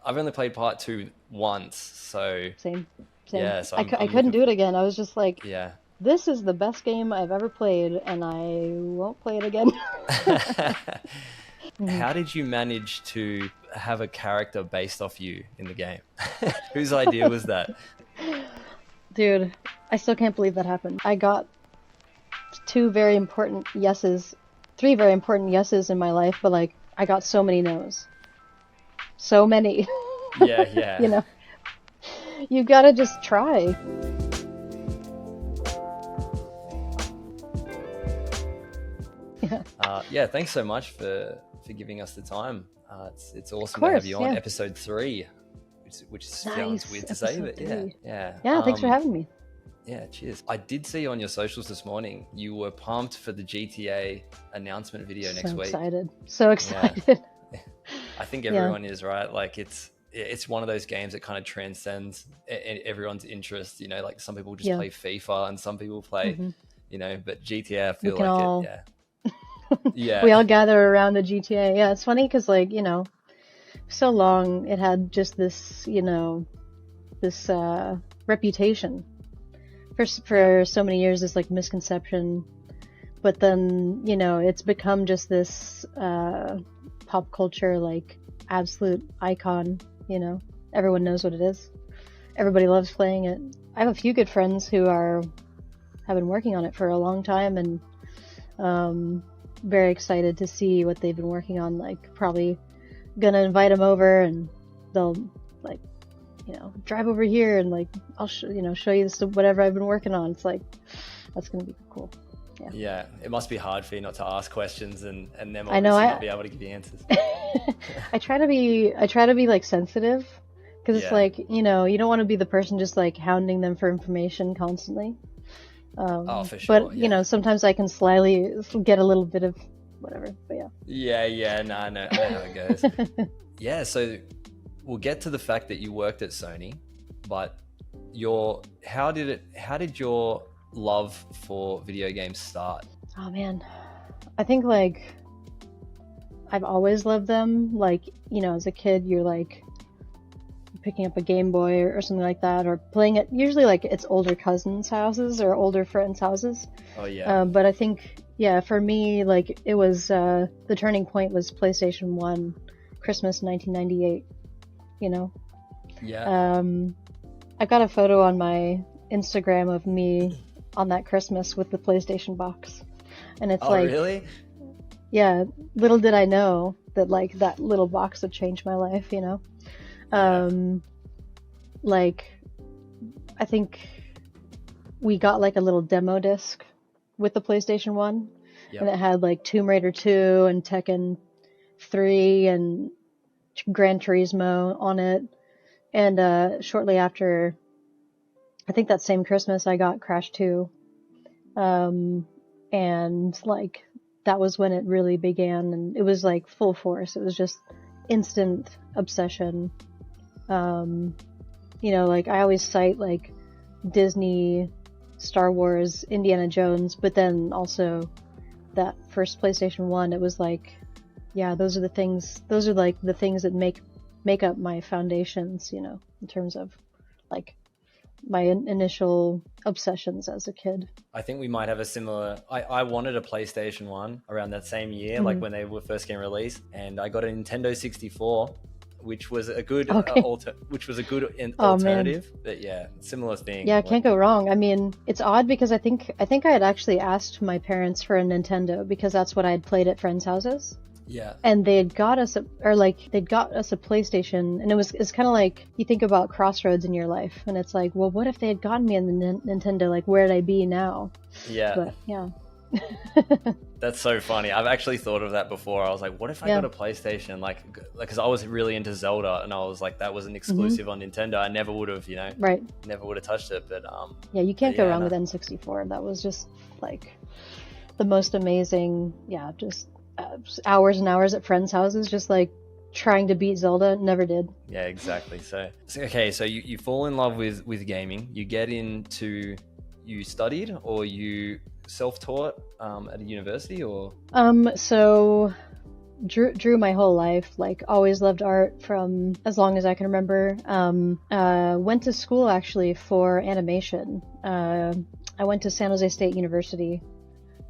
I've only played part 2 once, so Same, same. yeah. So I I'm couldn't looking do it for, again. I was just like, yeah. this is the best game I've ever played, and I won't play it again. Mhm. How did you manage to have a character based off you in the game? Whose idea was that? Dude, I still can't believe that happened. I got two very important yeses, three very important yeses in my life, but like I got so many no's. So many. Yeah, yeah. You know, you gotta just try. Yeah. Yeah, thanks so much for giving us the time. It's Of awesome to have course, you on yeah. episode 3, which sounds Nice. weird to say, Episode but yeah, 3. yeah. Yeah, thanks for having me. Yeah, cheers. I did see on your socials this morning you were pumped for the GTA announcement video next So week. excited. So Yeah, excited. I think Yeah. everyone is, right. Like it's one of those games that kind of transcends everyone's interest. You know, like some people just Yeah. play FIFA and some people play, Hmm. but GTA, I We feel can like it. all Yeah, we yeah, all gather around the GTA. Yeah, it's funny because like, so long it had just this, this reputation yeah, for so many years, this like misconception, but then it's become just this pop culture like absolute icon. Everyone knows what it is. Everybody loves playing it. I have a few good friends who have been working on it for a long time, and very excited to see what they've been working on. Like probably gonna invite them over, and they'll like drive over here, and like I'll show you this whatever I've been working on. It's like that's gonna be cool. Yeah. yeah. It must be hard for you not to ask questions and them I know. obviously not be able to give you answers. I try to be like sensitive, because it's Yeah. like you don't want to be the person just like hounding them for information constantly. Oh, for But sure. Yeah. sometimes I can slyly get a little bit of whatever. But yeah. Yeah, yeah. No, I know how it goes. Yeah. So we'll get to the fact that you worked at Sony, but how did your love for video games start? Oh man, I think like I've always loved them. Like as a kid, you're like picking up a Game Boy or something like that, or playing it. Usually, like it's older cousins' houses or older friends' houses. Oh yeah. But I think, yeah, for me, like it was the turning point was PlayStation 1, Christmas 1998. You know, Yeah. um, I've got a photo on my Instagram of me on that Christmas with the PlayStation box, and it's Oh like, really? yeah, little did I know that like that little box would change my life. Yeah. Um, like I think we got like a little demo disc with the PlayStation 1, and Yep. it had like Tomb Raider 2 and Tekken 3 and Gran Turismo on it. And shortly after, I think that same Christmas, I got Crash 2. Um, and like that was when it really began, and it was like full force. It was just instant obsession. Um, like I always cite like Disney, Star Wars, Indiana Jones, but then also that first PlayStation 1, it was like, yeah, those are like the things that make up my foundations, in terms of like my initial obsessions as a kid. I think we might have a similar. I wanted a PlayStation 1 around that same year, like Hmm. when they were first getting released, and I got a Nintendo 64, which was a good Okay. Oh man. alternative. But yeah, similar thing. Yeah, Like can't go wrong. I mean, it's odd because I think I had actually asked my parents for a Nintendo because that's what I had played at friends' houses. yeah, And they'd got us a PlayStation, and it's kind of like you think about crossroads in your life, and it's like, well, what if they had gotten me a Nintendo? Like, where'd I be now? yeah. But yeah. That's so funny. I've actually thought of that before. I was like, what if I Yeah. got a PlayStation? Like, because I was really into Zelda, and I was like, that was an Hmm. exclusive on Nintendo. I never would have, Right. never would have touched it. But Yeah, you but can't go yeah, wrong no. with N64. That was just like the most amazing. Yeah, just hours and hours at friends' houses, just like trying to beat Zelda. Never did. Yeah, exactly. Okay, so you fall in love with gaming. You get into, you studied or you self-taught at a university or So drew my whole life. Like always loved art from as long as I can remember. Went to school actually for animation. I went to San Jose State University.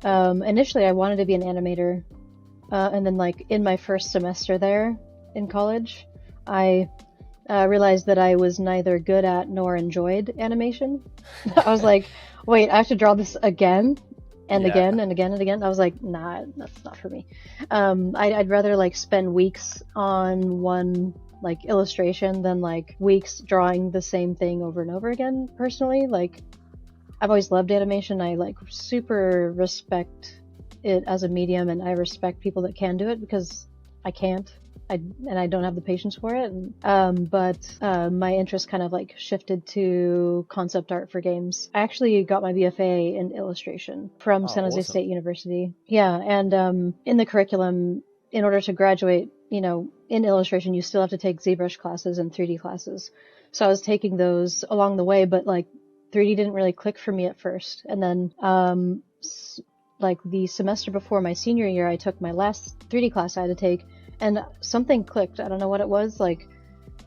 Initially, I wanted to be an animator, and then like in my first semester there in college, I realized that I was neither good at nor enjoyed animation. I was like, wait, I have to draw this again and Yeah. again and again and again. I was like, nah, that's not for me. I'd rather like spend weeks on one like illustration than like weeks drawing the same thing over and over again. Personally, like I've always loved animation. I like super respect it as a medium, and I respect people that can do it because I can't. I don't have the patience for it. But my interest kind of like shifted to concept art for games. I actually got my BFA in illustration from San Jose Awesome. State University. Yeah, and in the curriculum, in order to graduate, you know, in illustration, you still have to take ZBrush classes and 3D classes. So I was taking those along the way, but like 3D didn't really click for me at first. And then like the semester before my senior year, I took my last 3D class I had to take, and something clicked. I don't know what it was. Like,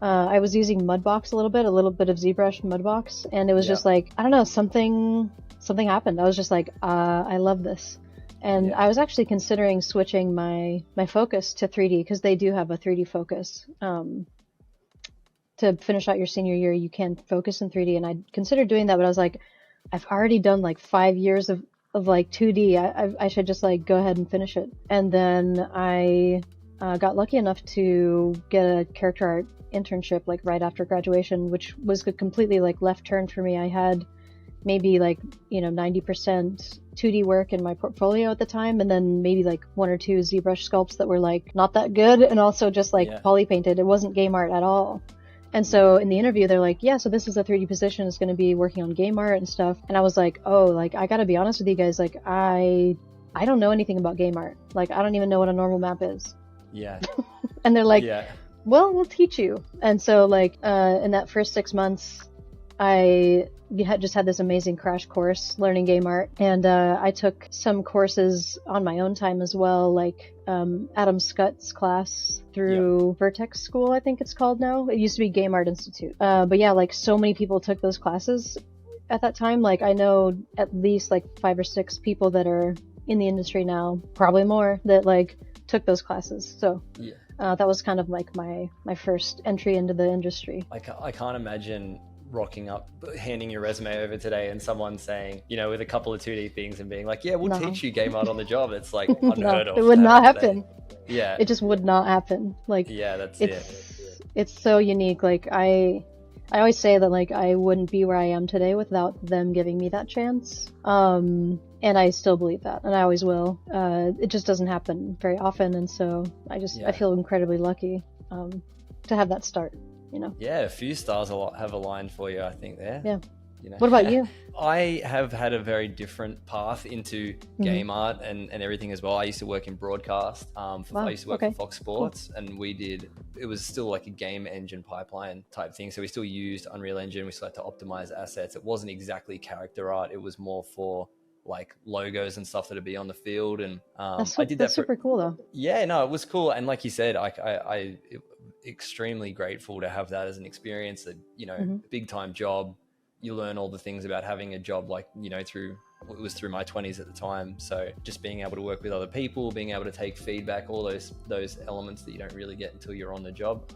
I was using Mudbox a little bit of ZBrush Mudbox, and it was just like, I don't know, something happened. I was just like, I love this. And I was actually considering switching my focus to 3D, because they do have a 3D focus. To finish out your senior year, you can focus in 3D, and I considered doing that, but I was like, I've already done like 5 years of like 2D. I should just like go ahead and finish it. And then I got lucky enough to get a character art internship like right after graduation, which was a completely like left turn for me. I had maybe like, you know, 90% 2D work in my portfolio at the time, and then maybe like 1 or 2 ZBrush sculpts that were like not that good, and also just like poly painted. It wasn't game art at all. And so in the interview, they're like, yeah, so this is a 3D position. It's going to be working on game art and stuff. And I was like, oh, like, I got to be honest with you guys. Like, I don't know anything about game art. Like, I don't even know what a normal map is. Yeah. And they're like, well, we'll teach you. And so like, in that first 6 months, I just had this amazing crash course learning game art. And I took some courses on my own time as well, like Adam Scutt's class through Vertex School, I think it's called now. It used to be Game Art Institute. But yeah, like so many people took those classes at that time. Like I know at least like 5 or 6 people that are in the industry now, probably more, that like took those classes. So that was kind of like my first entry into the industry. I can't imagine rocking up, handing your resume over today, and someone saying, you know, with a couple of 2D things and being like, yeah, we'll teach you game art on the job. It's like unheard of. It would not happen. Yeah. It just would not happen. Like, that's it's so unique. Like I always say that like I wouldn't be where I am today without them giving me that chance. And I still believe that, and I always will. It just doesn't happen very often, and so I feel incredibly lucky to have that start. You know. Yeah, a few stars have aligned for you, I think, there. Yeah. You know? What about you? I have had a very different path into game art and everything as well. I used to work in broadcast. I used to work for Fox Sports, and it was still like a game engine pipeline type thing. So we still used Unreal Engine. We still had to optimize assets. It wasn't exactly character art. It was more for like logos and stuff that'd be on the field. And I did that. That's super cool though. Yeah, no, it was cool. And like you said, I extremely grateful to have that as an experience. That, you know, big time job. You learn all the things about having a job, like, you know, it was through my 20s at the time. So just being able to work with other people, being able to take feedback, all those elements that you don't really get until you're on the job.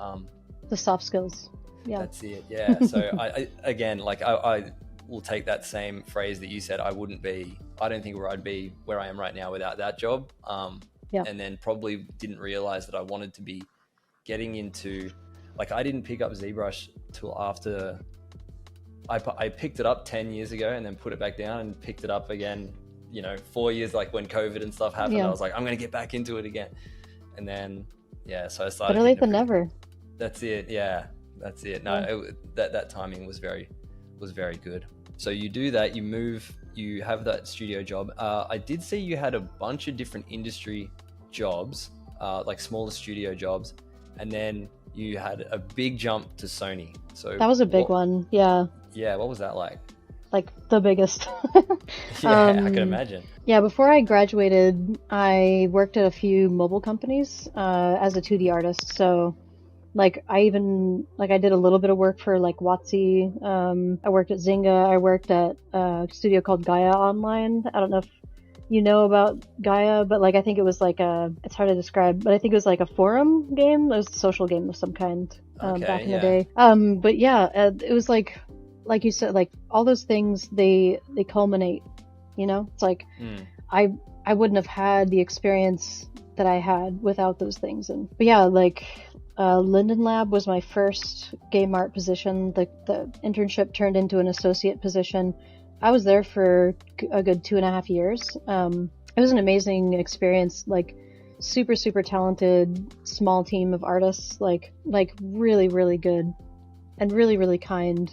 The soft skills. Yeah, that's it. Yeah. So I will take that same phrase that you said. I don't think I'd be where I am right now without that job. And then probably didn't realize that I wanted to be getting into, like, I didn't pick up ZBrush till after I picked it up 10 years ago and then put it back down and picked it up again, you know, 4 years, like when COVID and stuff happened. I was like, I'm going to get back into it again. And then, so I started. Better late than never. That's it. Yeah, that's it. No, that timing was very good. So you do that, you have that studio job. I did see you had a bunch of different industry jobs, like smaller studio jobs. And then you had a big jump to Sony. So that was a big one. Yeah. Yeah. What was that like? like the biggest. Yeah, I can imagine. Yeah, before I graduated, I worked at a few mobile companies as a 2D artist. So like I did a little bit of work for like WotC. I worked at Zynga. I worked at a studio called Gaia Online. I don't know if you know about Gaia, but like I think it was like it's hard to describe, but I think it was like a forum game. It was a social game of some kind Okay, back in the yeah. day. But yeah, it was like you said, like all those things they culminate. You know, it's like I wouldn't have had the experience that I had without those things. But yeah, like Linden Lab was my first game art position. The internship turned into an associate position. I was there for a good 2.5 years. It was an amazing experience. Like super talented small team of artists. Like really really good and really really kind.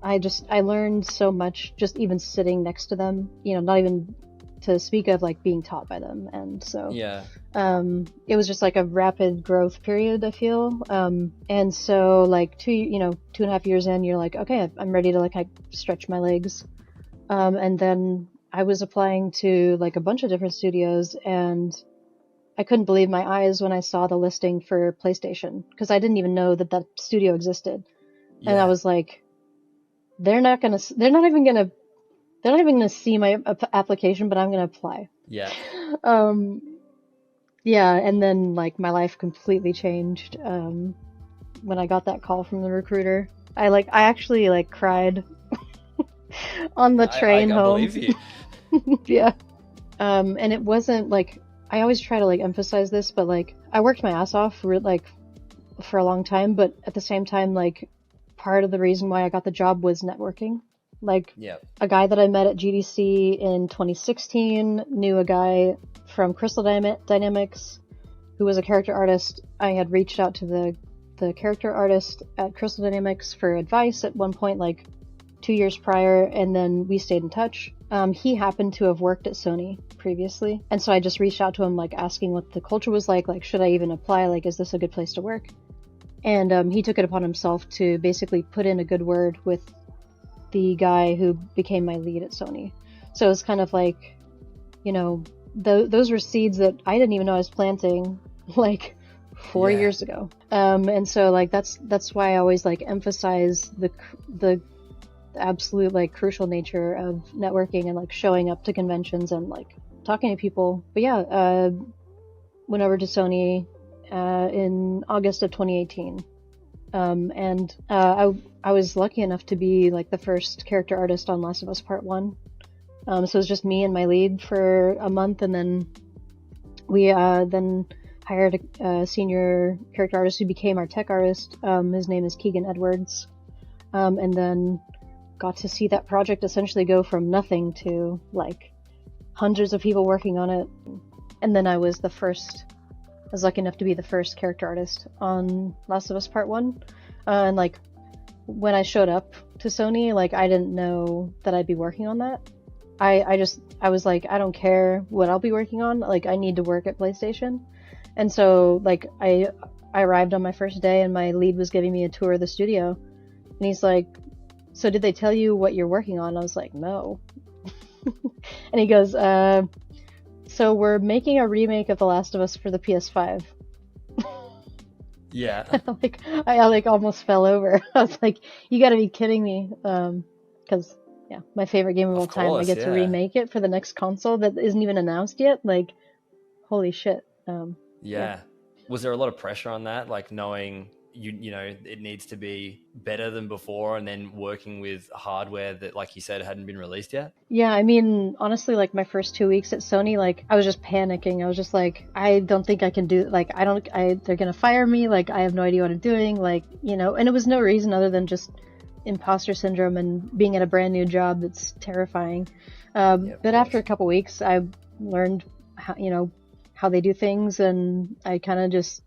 I learned so much just even sitting next to them. You know, not even to speak of like being taught by them. And so Yeah. it was just like a rapid growth period, I feel. And so like 2.5 years in, you're like, okay, I'm ready to like stretch my legs. And then I was applying to like a bunch of different studios, and I couldn't believe my eyes when I saw the listing for PlayStation, because I didn't even know that studio existed. And I was like, they're not even gonna see my application, but I'm gonna apply. Yeah. Yeah, and then like my life completely changed when I got that call from the recruiter. I actually like cried on the train home. I believe you. Yeah. And it wasn't like, I always try to like emphasize this, but like I worked my ass off for a long time, but at the same time, like part of the reason why I got the job was networking. Like a guy that I met at GDC in 2016 knew a guy from Crystal Dynamics who was a character artist. I had reached out to the character artist at Crystal Dynamics for advice at one point, like 2 years prior, and then we stayed in touch. He happened to have worked at Sony previously, and so I just reached out to him, like asking what the culture was like should I even apply, like is this a good place to work? And he took it upon himself to basically put in a good word with the guy who became my lead at Sony. So it was kind of like, you know, those were seeds that I didn't even know I was planting like 4 years ago. And so like that's why I always like emphasize the absolute like crucial nature of networking and like showing up to conventions and like talking to people. But yeah, went over to Sony in August of 2018. And I was lucky enough to be like the first character artist on Last of Us Part 1. So it was just me and my lead for a month, and then we then hired a senior character artist who became our tech artist. His name is Keegan Edwards. And then got to see that project essentially go from nothing to like hundreds of people working on it. And then I was lucky enough to be the first character artist on Last of Us Part 1. And like when I showed up to Sony, like I didn't know that I'd be working on that. I was like, I don't care what I'll be working on, like I need to work at PlayStation. And so like I arrived on my first day and my lead was giving me a tour of the studio, and he's like, so did they tell you what you're working on? I was like, no. And he goes, so we're making a remake of The Last of Us for the PS5. Yeah. I like almost fell over. I was like, you gotta be kidding me. Because yeah, my favorite game of all time, I get to remake it for the next console that isn't even announced yet. Like, holy shit. Yeah. Was there a lot of pressure on that? Like knowing you know it needs to be better than before, and then working with hardware that, like you said, hadn't been released yet? Yeah, I mean, honestly, like my first 2 weeks at Sony, like I was just panicking. I was just like, I don't think I can do, like they're gonna fire me, like I have no idea what I'm doing, like, you know. And it was no reason other than just imposter syndrome and being at a brand new job that's terrifying. But after a couple weeks, I learned how they do things, and I kind of just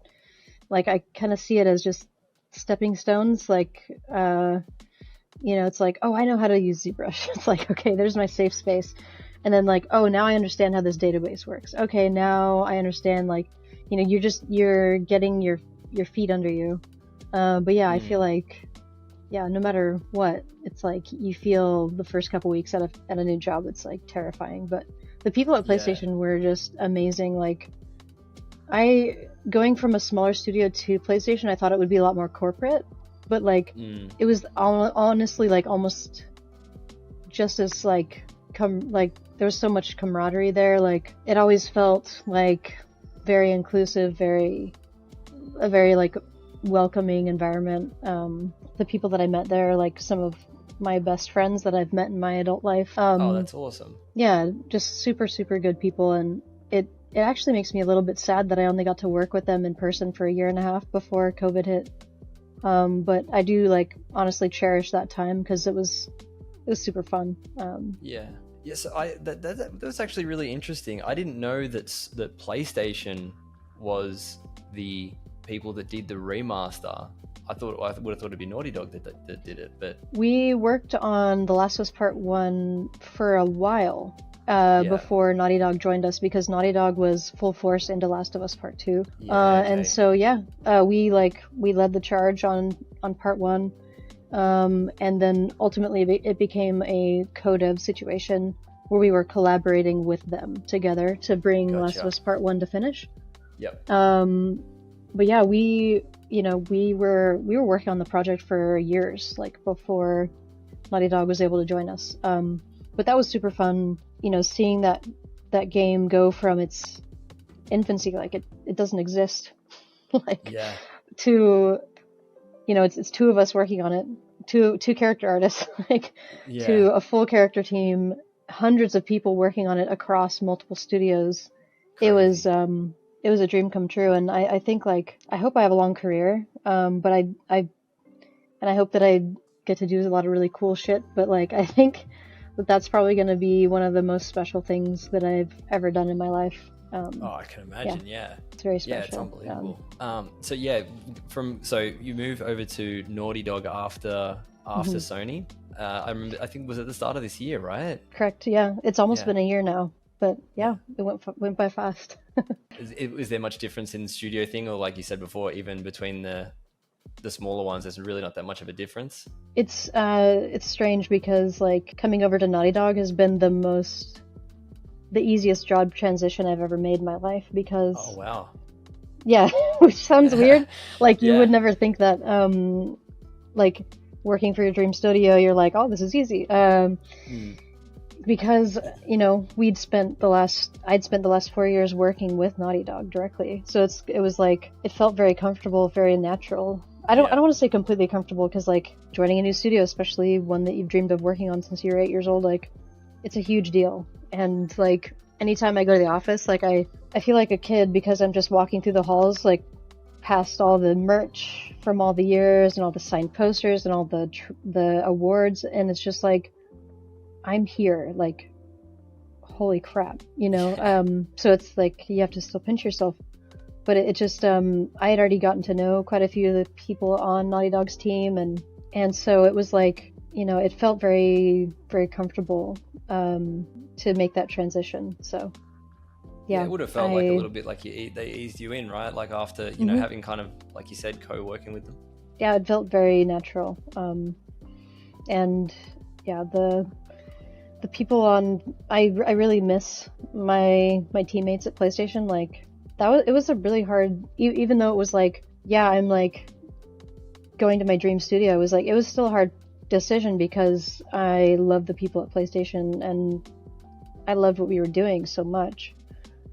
like, I kind of see it as just stepping stones. Like, it's like, oh, I know how to use ZBrush. It's like, okay, there's my safe space. And then like, oh, now I understand how this database works. Okay, now I understand, like, you're getting your feet under you. But yeah, I feel like, yeah, no matter what, it's like you feel the first couple weeks at a new job, it's like terrifying. But the people at Yeah. PlayStation were just amazing. Like, going from a smaller studio to PlayStation, I thought it would be a lot more corporate, but like it was honestly like almost just as like there was so much camaraderie there. Like, it always felt like very inclusive, a very like welcoming environment. The people that I met there are like some of my best friends that I've met in my adult life. Oh, that's awesome. Yeah, just super, super good people. And it actually makes me a little bit sad that I only got to work with them in person for a year and a half before COVID hit. But I do like honestly cherish that time because it was super fun. Yeah. So that was actually really interesting. I didn't know that PlayStation was the people that did the remaster. I would have thought it'd be Naughty Dog that did it, but we worked on The Last of Us Part 1 for a while before Naughty Dog joined us, because Naughty Dog was full force into Last of Us Part 2. And so we led the charge on Part 1. And then ultimately it became a co-dev situation where we were collaborating with them together to bring Last of Us Part 1 to finish. Yep. But yeah, we were working on the project for years, like before Naughty Dog was able to join us. But that was super fun, seeing that game go from its infancy, like it doesn't exist, to, it's two of us working on it, two character artists, to a full character team, hundreds of people working on it across multiple studios. Crazy. It was a dream come true, and I think I hope I have a long career, but I hope that I get to do a lot of really cool shit, but I think that's probably going to be one of the most special things that I've ever done in my life. I can imagine. Yeah, it's very special. Yeah, it's unbelievable. So you move over to Naughty Dog after Sony. I remember, I think was at the start of this year, right? Correct. Yeah, it's almost been a year now, but it went by fast. Is there much difference in the studio thing, or like you said before, even between the smaller ones, there's really not that much of a difference? It's strange because coming over to Naughty Dog has been the easiest job transition I've ever made in my life, because oh wow, yeah, which sounds weird. You would never think that working for your dream studio, you're like, oh, this is easy. Because I'd spent the last 4 years working with Naughty Dog directly, so it felt very comfortable, very natural. I don't want to say completely comfortable, because joining a new studio, especially one that you've dreamed of working on since you were 8 years old, it's a huge deal. And anytime I go to the office, I feel like a kid, because I'm just walking through the halls, past all the merch from all the years and all the signed posters and all the awards, and it's just I'm here, holy crap, so it's you have to still pinch yourself. But it just, I had already gotten to know quite a few of the people on Naughty Dog's team, and so it was it felt very, very comfortable to make that transition. So yeah, it would have felt a little bit they eased you in, right? After having kind of, like you said, co-working with them. Yeah, it felt very natural. And yeah, the people on, I really miss my teammates at PlayStation. It was a really hard, even though it was I'm going to my dream studio, it was still a hard decision, because I love the people at PlayStation and I loved what we were doing so much.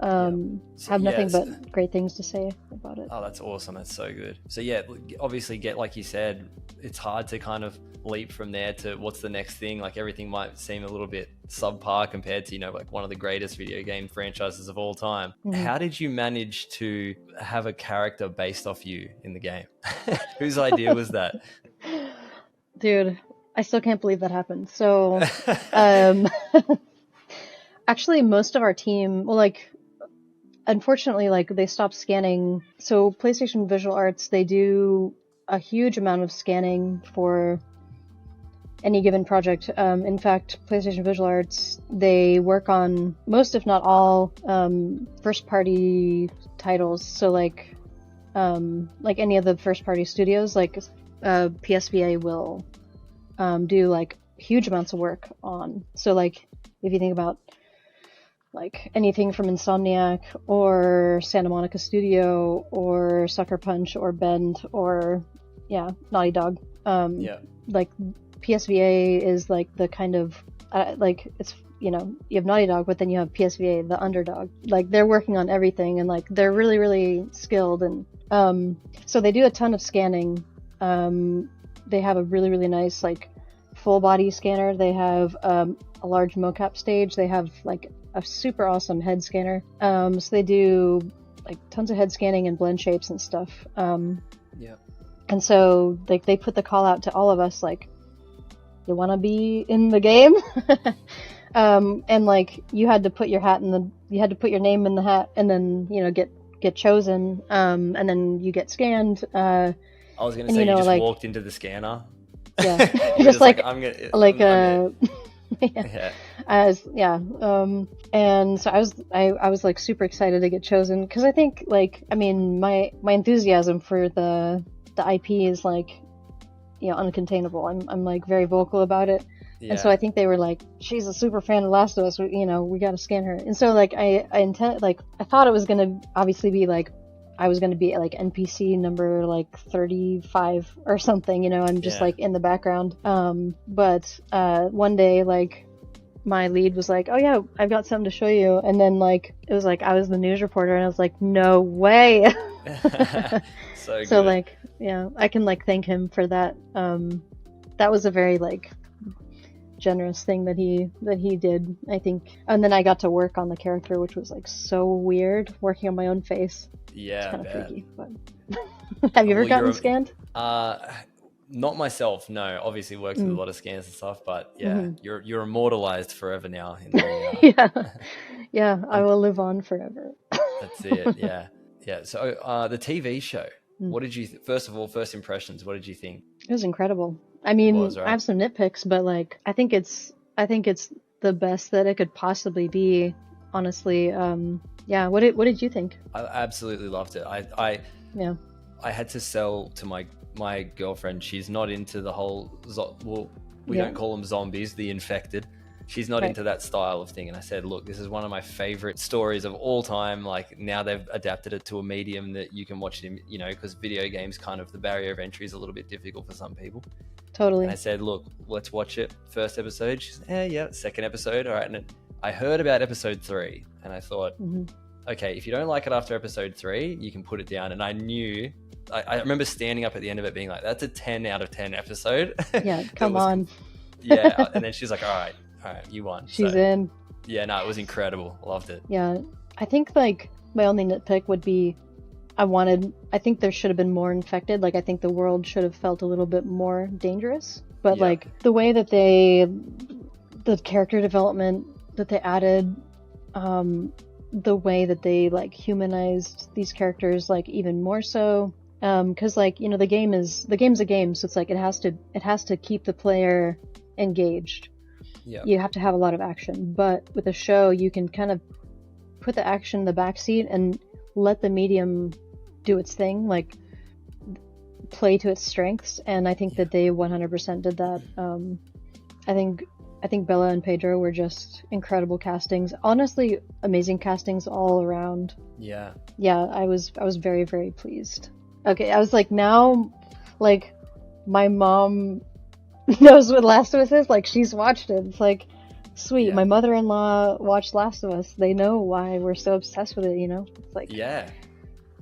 Have nothing but great things to say about it. Oh, that's awesome. That's so good. So yeah, obviously like you said, it's hard to kind of leap from there to what's the next thing. Everything might seem a little bit subpar compared to, one of the greatest video game franchises of all time. Mm-hmm. How did you manage to have a character based off you in the game? Whose idea was that? Dude, I still can't believe that happened. So, actually most of our team, unfortunately, they stopped scanning. So PlayStation Visual Arts, they do a huge amount of scanning for any given project. In fact, PlayStation Visual Arts, they work on most, if not all, first-party titles. So any of the first-party studios, PSVA will do like huge amounts of work on. So like if you think about like anything from Insomniac or Santa Monica Studio or Sucker Punch or Bend or Naughty Dog. Like PSVA is like the kind of like it's you have Naughty Dog, but then you have PSVA, the underdog. Like they're working on everything and like they're really really skilled, and so they do a ton of scanning. They have a really really nice like full body scanner. They have a large mocap stage. They have like a super awesome head scanner. So they do like tons of head scanning and blend shapes and stuff. And so like they put the call out to all of us like, you want to be in the game? And like you had to put your name in the hat, and then get chosen, and then you get scanned. I was gonna say you just like, walked into the scanner. Yeah, just like I'm gonna like yeah. And so I was like super excited to get chosen, because I think like my enthusiasm for the IP is like uncontainable. I'm like very vocal about it. And so I think they were like, she's a super fan of Last of Us, we got to scan her. And so like I thought it was gonna obviously be like I was gonna be like NPC number like 35 or something, I'm just like in the background. But one day like my lead was like, oh yeah, I've got something to show you, and then like it was like I was the news reporter, and I was like, no way. So good. Like I can like thank him for that. That was a very like generous thing that he did, I think. And then I got to work on the character, which was like so weird, working on my own face. It's kind of freaky. But have you ever gotten scanned? Not myself, no. Obviously worked with a lot of scans and stuff, but you're immortalized forever now in the, I will live on forever. That's it. Yeah. So the TV show, what did you first impressions, what did you think? It was incredible. I mean, right? I have some nitpicks, but like I think it's the best that it could possibly be, honestly. What did you think? I absolutely loved it. I had to sell to my girlfriend. She's not into the whole we don't call them zombies, the infected. She's not into that style of thing. And I said, look, this is one of my favorite stories of all time. Like now they've adapted it to a medium that you can watch it in, because video games kind of the barrier of entry is a little bit difficult for some people. Totally. And I said, look, let's watch it. First episode. She said, second episode. All right. And I heard about episode 3 and I thought, okay, if you don't like it after episode 3, you can put it down. And I knew, I remember standing up at the end of it being like, that's a 10 out of 10 episode. Yeah, come on. Yeah. And then she's like, all right, you won. She's in. Yeah, no, it was incredible. Loved it. Yeah. I think like my only nitpick would be I think there should have been more infected. Like I think the world should have felt a little bit more dangerous. But like the way that the character development that they added, the way that they like humanized these characters like even more so, because like the game's a game, so it's like it has to keep the player engaged. You have to have a lot of action, but with a show you can kind of put the action in the backseat and let the medium do its thing, like play to its strengths. And I think that they 100% did that. I think Bella and Pedro were just incredible castings. Honestly, amazing castings all around. Yeah, I was very very pleased. Okay, I was like, now like my mom knows what Last of Us is. Like she's watched it. It's like sweet. My mother-in-law watched Last of Us. They know why we're so obsessed with it. It's like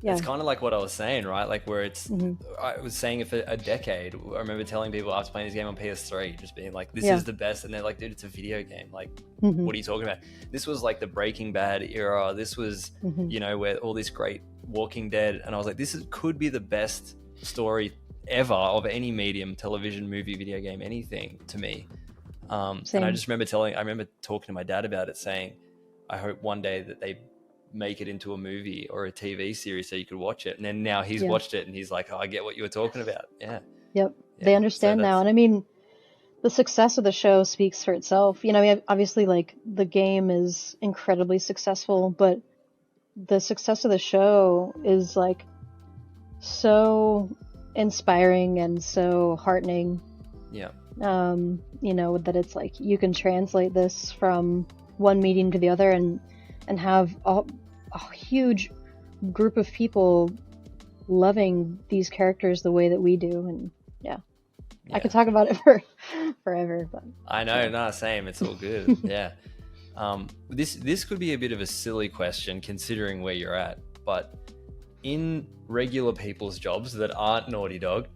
it's kind of like what I was saying, right? Like where it's I was saying it for a decade. I remember telling people after playing this game on PS3, just being like, this is the best, and they're like, dude, it's a video game. Like what are you talking about? This was like the Breaking Bad era. This was where all this great Walking Dead, and I was like, could be the best story ever of any medium, television, movie, video game, anything to me. And I just remember talking to my dad about it, saying I hope one day that they make it into a movie or a TV series so you could watch it. And then now he's watched it and he's like, oh, I get what you were talking about. They understand now. And I mean, the success of the show speaks for itself. Obviously like the game is incredibly successful, but the success of the show is like so inspiring and so heartening. Yeah. That it's like you can translate this from one medium to the other and have a huge group of people loving these characters the way that we do. And yeah. I could talk about it for forever, but I know, no, same. It's all good. Yeah. This could be a bit of a silly question considering where you're at, but in regular people's jobs that aren't Naughty Dog,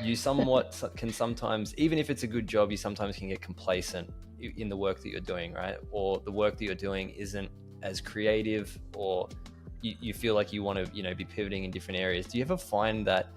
you somewhat can sometimes, even if it's a good job, you sometimes can get complacent in the work that you're doing, right? Or the work that you're doing isn't as creative, or you feel like you want to, be pivoting in different areas. Do you ever find that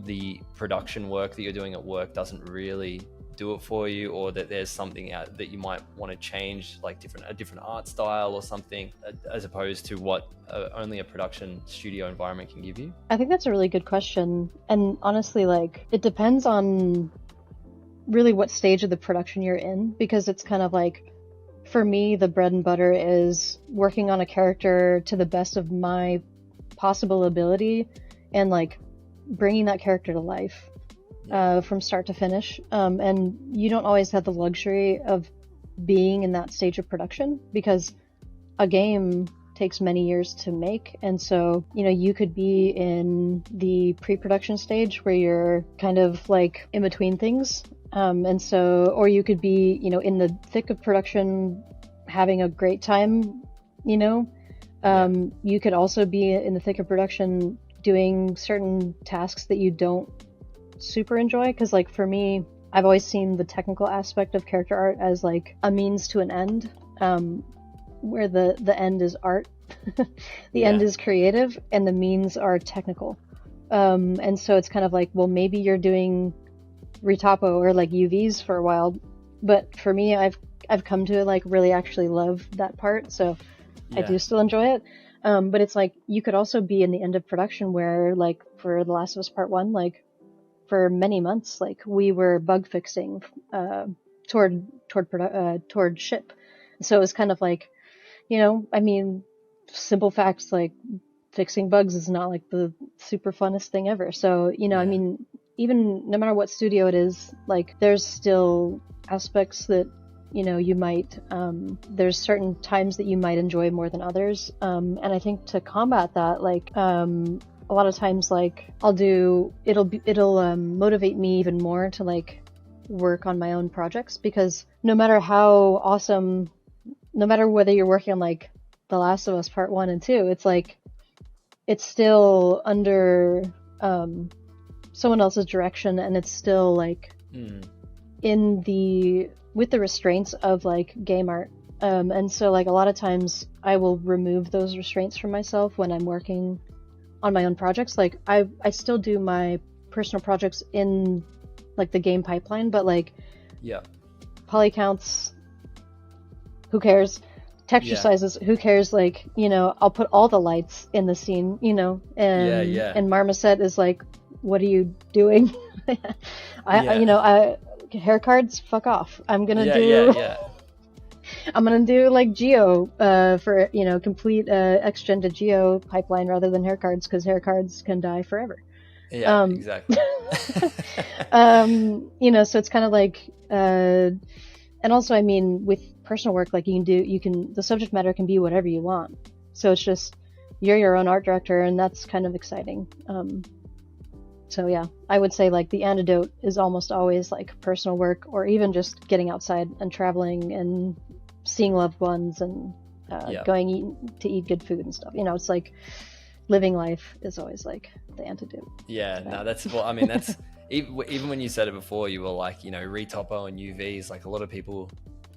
the production work that you're doing at work doesn't really do it for you, or that there's something out that you might want to change, like a different art style or something, as opposed to what only a production studio environment can give you? I think that's a really good question. And honestly, like, it depends on really what stage of the production you're in, because it's kind of like, for me, the bread and butter is working on a character to the best of my possible ability and like bringing that character to life from start to finish. And you don't always have the luxury of being in that stage of production because a game takes many years to make. And so, you could be in the pre-production stage where you're kind of like in between things. Or you could be, in the thick of production, having a great time, You could also be in the thick of production doing certain tasks that you don't super enjoy. Because, like, for me, I've always seen the technical aspect of character art as like a means to an end, where the end is art, the end is creative, and the means are technical. And so it's kind of like, well, maybe you're doing retopo or like UVs for a while, but for me, I've come to like really actually love that part, so I do still enjoy it. But it's like you could also be in the end of production where, like, for The Last of Us Part 1, like for many months, like we were bug fixing toward ship. So it was kind of like, simple facts, like fixing bugs is not like the super funnest thing ever. So, even no matter what studio it is, like there's still aspects that, you might, there's certain times that you might enjoy more than others. And I think to combat that, like, a lot of times, like it'll motivate me even more to like work on my own projects, because no matter how awesome, no matter whether you're working on like The Last of Us Part 1 and 2, it's like, it's still under, someone else's direction, and it's still like with the restraints of like game art. And so like a lot of times I will remove those restraints from myself when I'm working on my own projects. Like I still do my personal projects in like the game pipeline, but like poly counts, who cares? Texture sizes, who cares? Like, I'll put all the lights in the scene, and Marmoset is like, what are you doing? Hair cards, fuck off. I'm gonna do like Geo for complete X-Gen to Geo pipeline rather than hair cards, because hair cards can die forever. Exactly. So it's kind of like, and also, with personal work, like the subject matter can be whatever you want. So it's just, you're your own art director, and that's kind of exciting. So yeah, I would say like the antidote is almost always like personal work, or even just getting outside and traveling and seeing loved ones and going to eat good food and stuff. It's like living life is always like the antidote. Yeah, no, that's, well, that's even when you said it before, you were like, retopo and UVs, like a lot of people,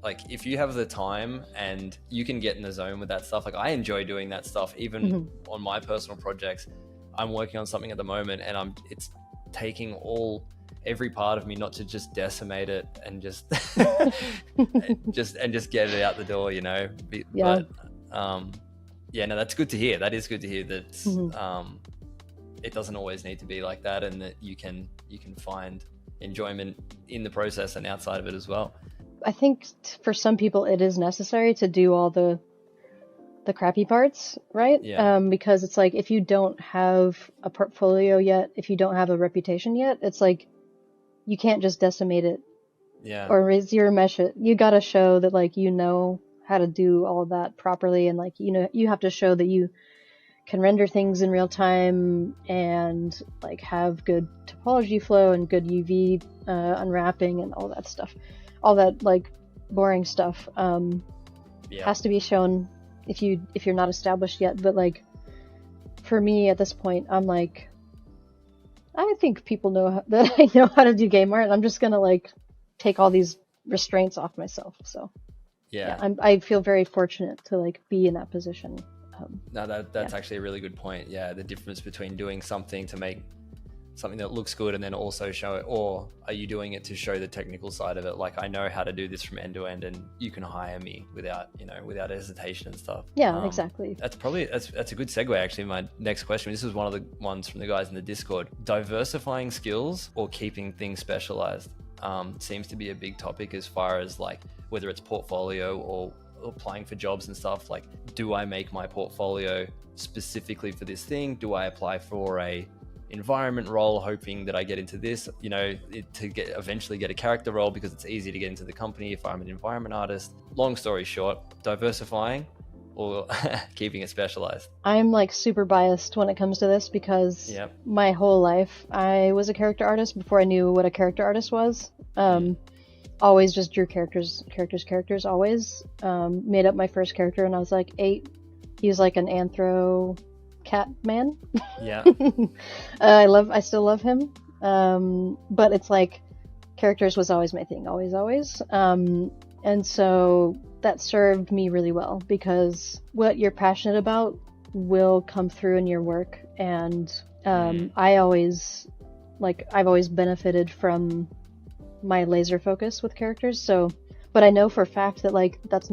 like if you have the time and you can get in the zone with that stuff, like I enjoy doing that stuff, even on my personal projects. I'm working on something at the moment, and it's taking every part of me not to just decimate it and just just get it out the door, But no, that's good to hear. That is good to hear that it doesn't always need to be like that, and that you can find enjoyment in the process and outside of it as well. I think for some people it is necessary to do all the the crappy parts, right? Yeah. Because it's like, if you don't have a portfolio yet, if you don't have a reputation yet, it's like, you can't just decimate it Yeah. or zero mesh it. You gotta show that, like, you know how to do all of that properly, and like, you know, you have to show that you can render things in real time and like have good topology flow and good UV unwrapping and all that stuff, all that like boring stuff has to be shown if you're not established yet. But like, for me at this point, I'm like, I think people know that I know how to do game art, and I'm just gonna like take all these restraints off myself. So Yeah. I feel very fortunate to like be in that position. No, that's actually a really good point. Yeah, the difference between doing something to make something that looks good and then also show it, or are you doing it to show the technical side of it? Like, I know how to do this from end to end, and you can hire me without hesitation and stuff. Yeah, exactly. That's a good segue. Actually, my next question. This is one of the ones from the guys in the Discord. Diversifying skills or keeping things specialized seems to be a big topic, as far as like whether it's portfolio or applying for jobs and stuff. Like, do I make my portfolio specifically for this thing? Do I apply for a environment role hoping that I get into this, eventually get a character role because it's easy to get into the company if I'm an environment artist? Long story short, diversifying or keeping it specialized? I'm like super biased when it comes to this, because my whole life I was a character artist before I knew what a character artist was. Always just drew characters, always. Made up my first character when I was like 8. He was like an anthro cat man. Yeah. I still love him. But it's like, characters was always my thing, always. And so that served me really well, because what you're passionate about will come through in your work. And I've always benefited from my laser focus with characters. So, but I know for a fact that like that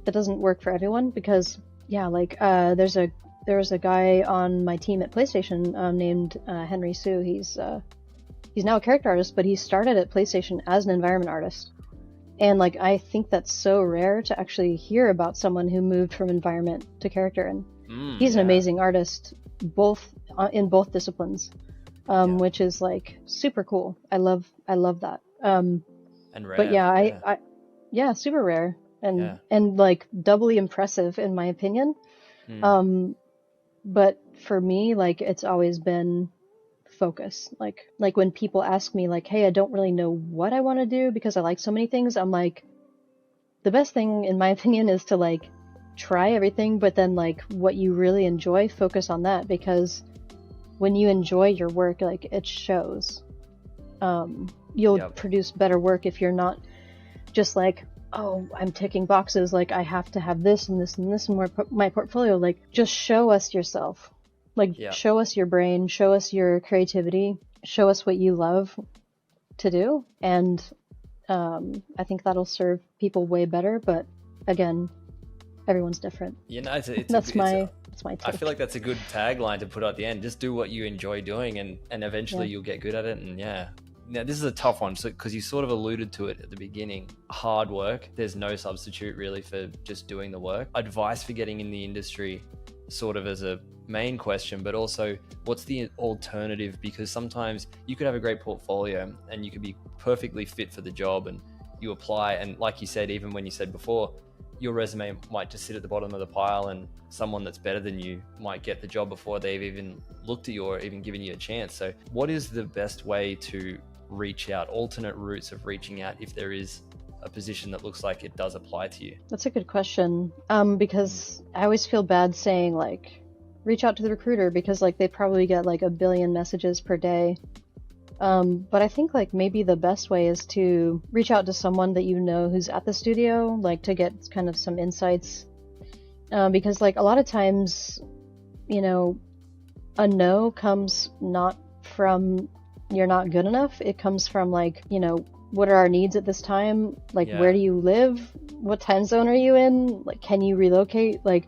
doesn't work for everyone, because there was a guy on my team at PlayStation named Henry Sue. He's now a character artist, but he started at PlayStation as an environment artist. And like, I think that's so rare to actually hear about someone who moved from environment to character. And he's an amazing artist, in both disciplines, which is like super cool. I love that. And rare. But I super rare and like doubly impressive in my opinion. But for me, like, it's always been focus. Like when people ask me like, hey, I don't really know what I want to do because I like so many things, I'm like, the best thing in my opinion is to like try everything, but then like what you really enjoy, focus on that, because when you enjoy your work, like, it shows. You'll produce better work if you're not just like, oh, I'm ticking boxes, like I have to have this and this and this in my portfolio. Like, just show us yourself. Like, show us your brain, show us your creativity, show us what you love to do. And I think that'll serve people way better. But again, everyone's different. That's my take. I feel like that's a good tagline to put at the end. Just do what you enjoy doing, and eventually you'll get good at it. And now this is a tough one, because you sort of alluded to it at the beginning. Hard work. There's no substitute really for just doing the work. Advice for getting in the industry, sort of as a main question, but also what's the alternative? Because sometimes you could have a great portfolio and you could be perfectly fit for the job, and you apply, and like you said, even when you said before, your resume might just sit at the bottom of the pile, and someone that's better than you might get the job before they've even looked at you or even given you a chance. So what is the best way to reach out, alternate routes of reaching out, if there is a position that looks like it does apply to you? That's a good question. Because I always feel bad saying like, reach out to the recruiter, because like they probably get like a billion messages per day. But I think like maybe the best way is to reach out to someone that you know who's at the studio, like to get kind of some insights. Because like a lot of times, a no comes not from you're not good enough. It comes from like, what are our needs at this time? Like, where do you live? What time zone are you in? Like, can you relocate? Like,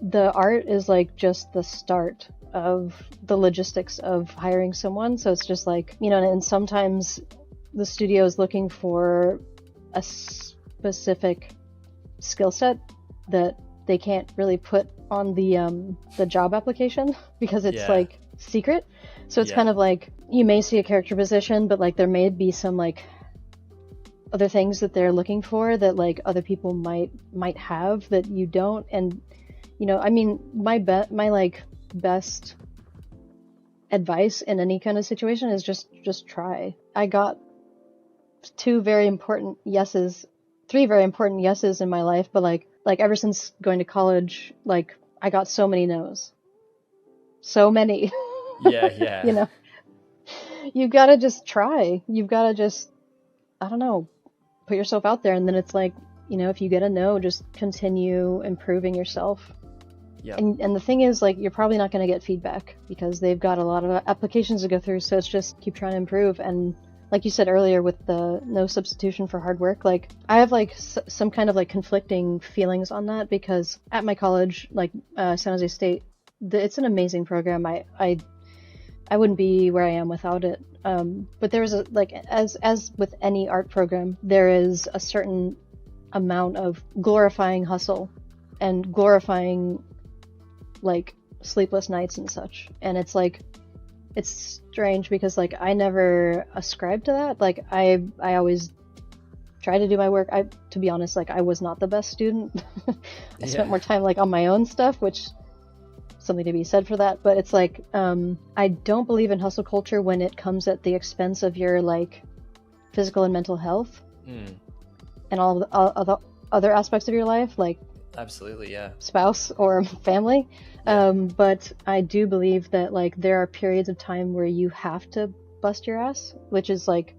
the art is like just the start of the logistics of hiring someone. So it's just like, and sometimes the studio is looking for a specific skill set that they can't really put on the job application because it's like secret. So it's kind of like you may see a character position, but like there may be some like other things that they're looking for that like other people might have that you don't. And you know, I mean, my like best advice in any kind of situation is just try. I got three very important yeses in my life, but like ever since going to college, like I got so many no's. So many. Yeah. You know, you've got to just try. You've got to just, I don't know, put yourself out there. And then it's like, you know, if you get a no, just continue improving yourself. Yeah. And the thing is, like, you're probably not going to get feedback because they've got a lot of applications to go through. So it's just keep trying to improve. And like you said earlier with the no substitution for hard work, like I have like some kind of like conflicting feelings on that because at my college, like San Jose State, it's an amazing program. I wouldn't be where I am without it. But there is a, like, as with any art program, there is a certain amount of glorifying hustle and glorifying like sleepless nights and such. And it's like, it's strange because like I never ascribed to that. Like I always try to do my work. To be honest, like I was not the best student. I spent more time like on my own stuff, which something to be said for that. But it's like I don't believe in hustle culture when it comes at the expense of your like physical and mental health and all the other aspects of your life, like absolutely, yeah, spouse or family. But I do believe that like there are periods of time where you have to bust your ass, which is like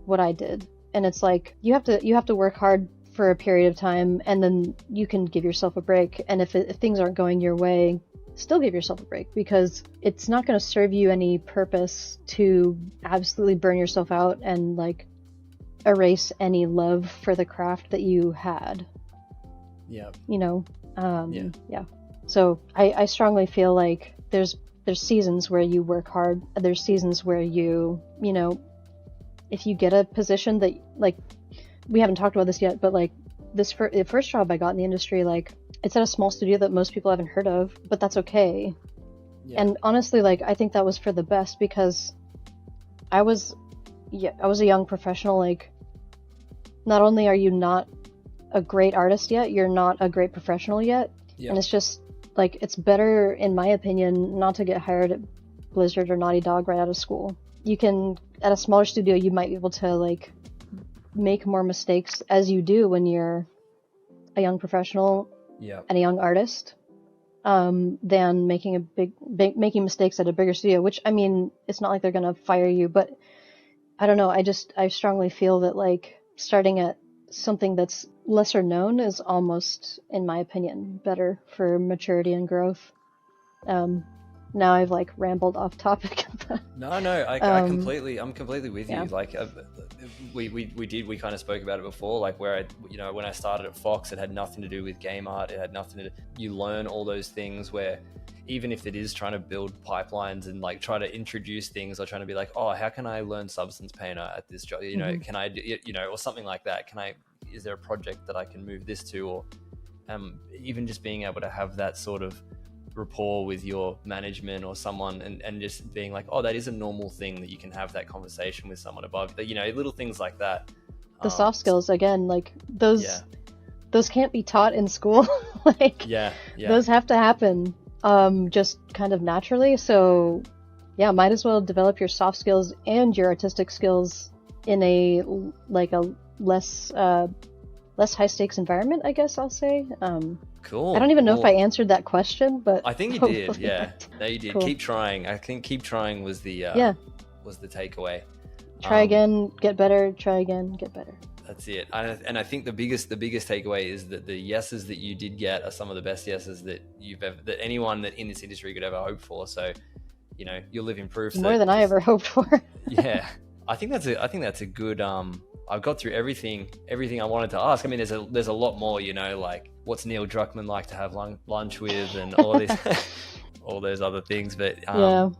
what I did. And it's like you have to work hard for a period of time, and then you can give yourself a break. And if things aren't going your way, still give yourself a break, because it's not going to serve you any purpose to absolutely burn yourself out and like erase any love for the craft that you had. Yeah. You know, yeah. So I strongly feel like there's seasons where you work hard. There's seasons where you know, if you get a position that, like, we haven't talked about this yet, but like the first job I got in the industry, like it's at a small studio that most people haven't heard of, but that's okay. Yeah. And honestly, like I think that was for the best, because I was a young professional. Like, not only are you not a great artist yet, you're not a great professional yet. Yeah. And it's just like, it's better, in my opinion, not to get hired at Blizzard or Naughty Dog right out of school. You can, at a smaller studio, you might be able to like make more mistakes, as you do when you're a young professional and a young artist, than making making mistakes at a bigger studio, which, I mean, it's not like they're going to fire you, but I don't know. I strongly feel that like starting at something that's lesser known is almost, in my opinion, better for maturity and growth. Now I've like rambled off topic. No, I'm completely with you. Like we kind of spoke about it before, like where when I started at Fox, it had nothing to do with game art. It had nothing to do, you learn all those things where even if it is trying to build pipelines and like try to introduce things, or trying to be like, oh, how can I learn Substance Painter at this job? Can I, or something like that? Is there a project that I can move this to? Or even just being able to have that sort of rapport with your management or someone, and just being like, oh, that is a normal thing that you can have that conversation with someone above, little things like that. The soft skills, again, like those can't be taught in school. Like those have to happen just kind of naturally. So might as well develop your soft skills and your artistic skills in a less high stakes environment, I guess I'll say. Cool. I don't even know if I answered that question, but I think you did. Yeah, no, you did. Cool. Keep trying. I think keep trying was the takeaway. Try again, get better. Try again, get better. That's it. And I think the biggest takeaway is that the yeses that you did get are some of the best yeses that that anyone that in this industry could ever hope for. So, you'll live in proof. More than I ever hoped for. Yeah, I think that's a good. I've got through everything I wanted to ask. I mean, there's a lot more, like what's Neil Druckmann like to have lunch with, and all these, all those other things. But I'll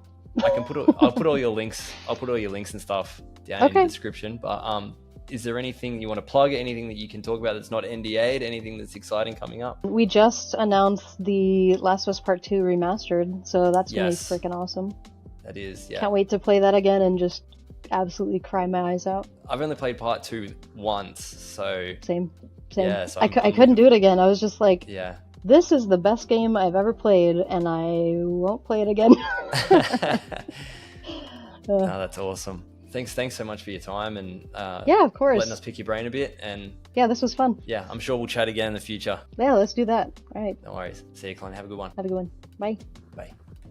put all your links and stuff down in the description. But is there anything you want to plug? Anything that you can talk about that's not NDA'd? Anything that's exciting coming up? We just announced the Last of Us Part 2 remastered, so that's gonna be Yes. freaking awesome. That is, yeah. Can't wait to play that again and just absolutely cry my eyes out. I've only played part 2 once, so Same. yeah. So I couldn't do it again. I was just like, yeah. this is the best game I've ever played, and I won't play it again. No, that's awesome. Thanks so much for your time and yeah, of course. letting us pick your brain a bit. And yeah, this was fun. yeah, I'm sure we'll chat again in the future. Yeah, let's do that. All right. No worries. See you, Colleen. Have a good one. Have a good one. Bye. Bye.